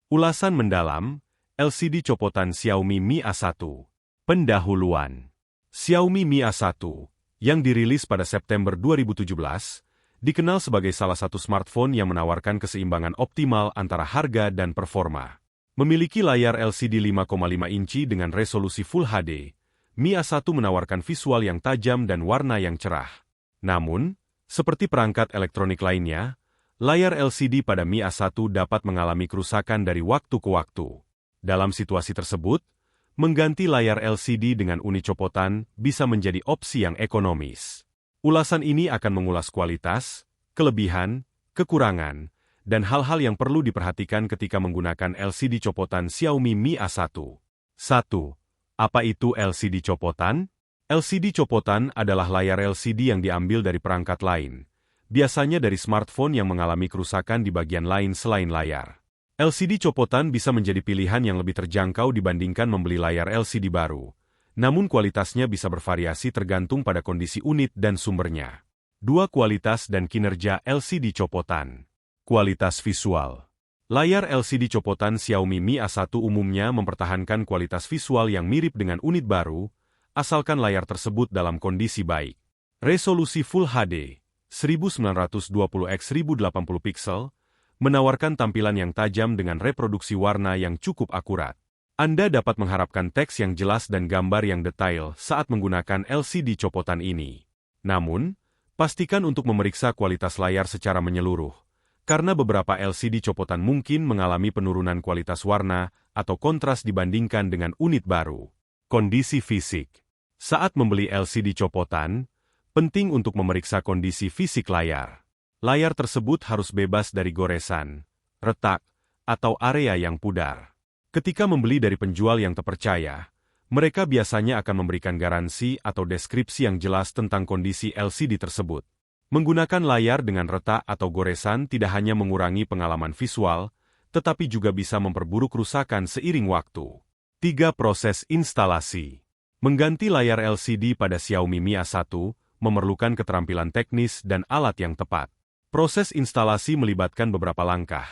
Ulasan mendalam, LCD copotan Xiaomi Mi A1. Pendahuluan. Xiaomi Mi A1, yang dirilis pada September 2017, dikenal sebagai salah satu smartphone yang menawarkan keseimbangan optimal antara harga dan performa. Memiliki layar LCD 5,5 inci dengan resolusi Full HD, Mi A1 menawarkan visual yang tajam dan warna yang cerah. Namun, seperti perangkat elektronik lainnya, layar LCD pada Mi A1 dapat mengalami kerusakan dari waktu ke waktu. Dalam situasi tersebut, mengganti layar LCD dengan unit copotan bisa menjadi opsi yang ekonomis. Ulasan ini akan mengulas kualitas, kelebihan, kekurangan, dan hal-hal yang perlu diperhatikan ketika menggunakan LCD copotan Xiaomi Mi A1. 1. Apa itu LCD copotan? LCD copotan adalah layar LCD yang diambil dari perangkat lain, biasanya dari smartphone yang mengalami kerusakan di bagian lain selain layar. LCD copotan bisa menjadi pilihan yang lebih terjangkau dibandingkan membeli layar LCD baru, namun kualitasnya bisa bervariasi tergantung pada kondisi unit dan sumbernya. 2. Kualitas dan kinerja LCD copotan. Kualitas visual. Layar LCD copotan Xiaomi Mi A1 umumnya mempertahankan kualitas visual yang mirip dengan unit baru, asalkan layar tersebut dalam kondisi baik. Resolusi Full HD, 1920x1080 pixel, menawarkan tampilan yang tajam dengan reproduksi warna yang cukup akurat. Anda dapat mengharapkan teks yang jelas dan gambar yang detail saat menggunakan LCD copotan ini. Namun, pastikan untuk memeriksa kualitas layar secara menyeluruh, karena beberapa LCD copotan mungkin mengalami penurunan kualitas warna atau kontras dibandingkan dengan unit baru. Kondisi fisik. Saat membeli LCD copotan, penting untuk memeriksa kondisi fisik layar. Layar tersebut harus bebas dari goresan, retak, atau area yang pudar. Ketika membeli dari penjual yang terpercaya, mereka biasanya akan memberikan garansi atau deskripsi yang jelas tentang kondisi LCD tersebut. Menggunakan layar dengan retak atau goresan tidak hanya mengurangi pengalaman visual, tetapi juga bisa memperburuk kerusakan seiring waktu. 3. Proses instalasi. Mengganti layar LCD pada Xiaomi Mi A1 memerlukan keterampilan teknis dan alat yang tepat. Proses instalasi melibatkan beberapa langkah,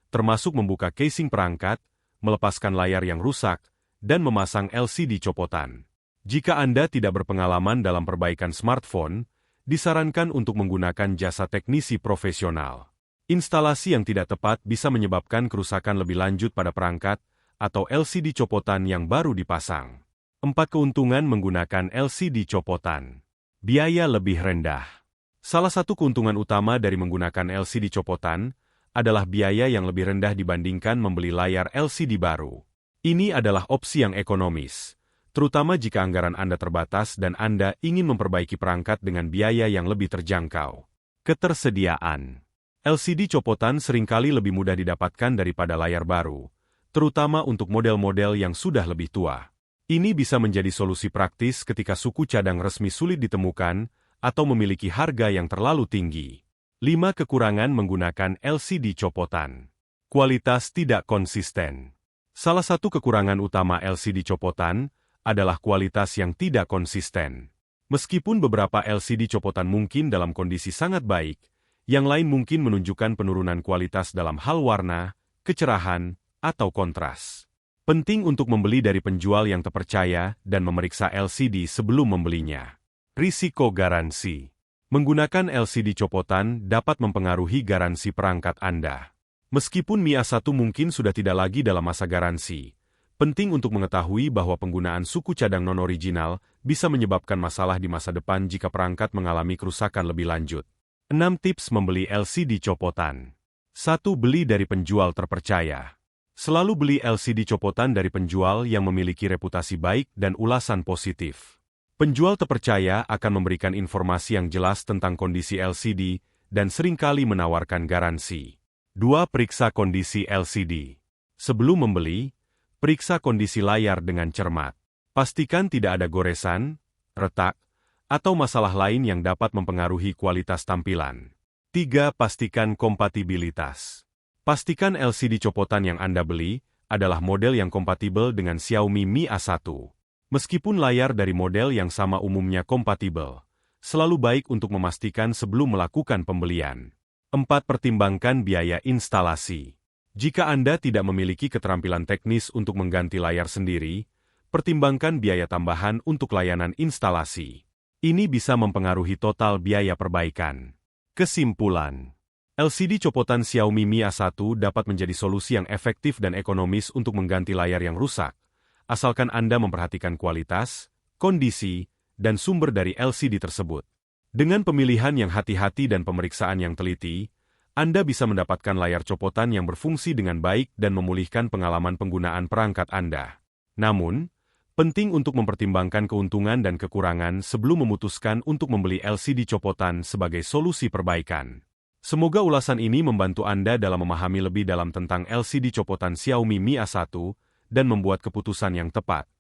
termasuk membuka casing perangkat, melepaskan layar yang rusak, dan memasang LCD copotan. Jika Anda tidak berpengalaman dalam perbaikan smartphone, disarankan untuk menggunakan jasa teknisi profesional. Instalasi yang tidak tepat bisa menyebabkan kerusakan lebih lanjut pada perangkat atau LCD copotan yang baru dipasang. 4. Keuntungan menggunakan LCD copotan. Biaya lebih rendah. Salah satu keuntungan utama dari menggunakan LCD copotan adalah biaya yang lebih rendah dibandingkan membeli layar LCD baru. Ini adalah opsi yang ekonomis, terutama jika anggaran Anda terbatas dan Anda ingin memperbaiki perangkat dengan biaya yang lebih terjangkau. Ketersediaan. LCD copotan seringkali lebih mudah didapatkan daripada layar baru, terutama untuk model-model yang sudah lebih tua. Ini bisa menjadi solusi praktis ketika suku cadang resmi sulit ditemukan atau memiliki harga yang terlalu tinggi. 5. Kekurangan menggunakan LCD copotan. Kualitas tidak konsisten. Salah satu kekurangan utama LCD copotan adalah kualitas yang tidak konsisten. Meskipun beberapa LCD copotan mungkin dalam kondisi sangat baik, yang lain mungkin menunjukkan penurunan kualitas dalam hal warna, kecerahan, atau kontras. Penting untuk membeli dari penjual yang terpercaya dan memeriksa LCD sebelum membelinya. Risiko garansi. Menggunakan LCD copotan dapat mempengaruhi garansi perangkat Anda. Meskipun Mi A1 mungkin sudah tidak lagi dalam masa garansi, penting untuk mengetahui bahwa penggunaan suku cadang non-original bisa menyebabkan masalah di masa depan jika perangkat mengalami kerusakan lebih lanjut. 6. Tips membeli LCD copotan. 1. Beli dari penjual terpercaya. Selalu beli LCD copotan dari penjual yang memiliki reputasi baik dan ulasan positif. Penjual terpercaya akan memberikan informasi yang jelas tentang kondisi LCD dan seringkali menawarkan garansi. 2. Periksa kondisi LCD. Sebelum membeli, periksa kondisi layar dengan cermat. Pastikan tidak ada goresan, retak, atau masalah lain yang dapat mempengaruhi kualitas tampilan. 3. Pastikan kompatibilitas. Pastikan LCD copotan yang Anda beli adalah model yang kompatibel dengan Xiaomi Mi A1. Meskipun layar dari model yang sama umumnya kompatibel, selalu baik untuk memastikan sebelum melakukan pembelian. 4. Pertimbangkan biaya instalasi. Jika Anda tidak memiliki keterampilan teknis untuk mengganti layar sendiri, pertimbangkan biaya tambahan untuk layanan instalasi. Ini bisa mempengaruhi total biaya perbaikan. Kesimpulan: LCD copotan Xiaomi Mi A1 dapat menjadi solusi yang efektif dan ekonomis untuk mengganti layar yang rusak, asalkan Anda memperhatikan kualitas, kondisi, dan sumber dari LCD tersebut. Dengan pemilihan yang hati-hati dan pemeriksaan yang teliti, Anda bisa mendapatkan layar copotan yang berfungsi dengan baik dan memulihkan pengalaman penggunaan perangkat Anda. Namun, penting untuk mempertimbangkan keuntungan dan kekurangan sebelum memutuskan untuk membeli LCD copotan sebagai solusi perbaikan. Semoga ulasan ini membantu Anda dalam memahami lebih dalam tentang LCD copotan Xiaomi Mi A1 dan membuat keputusan yang tepat.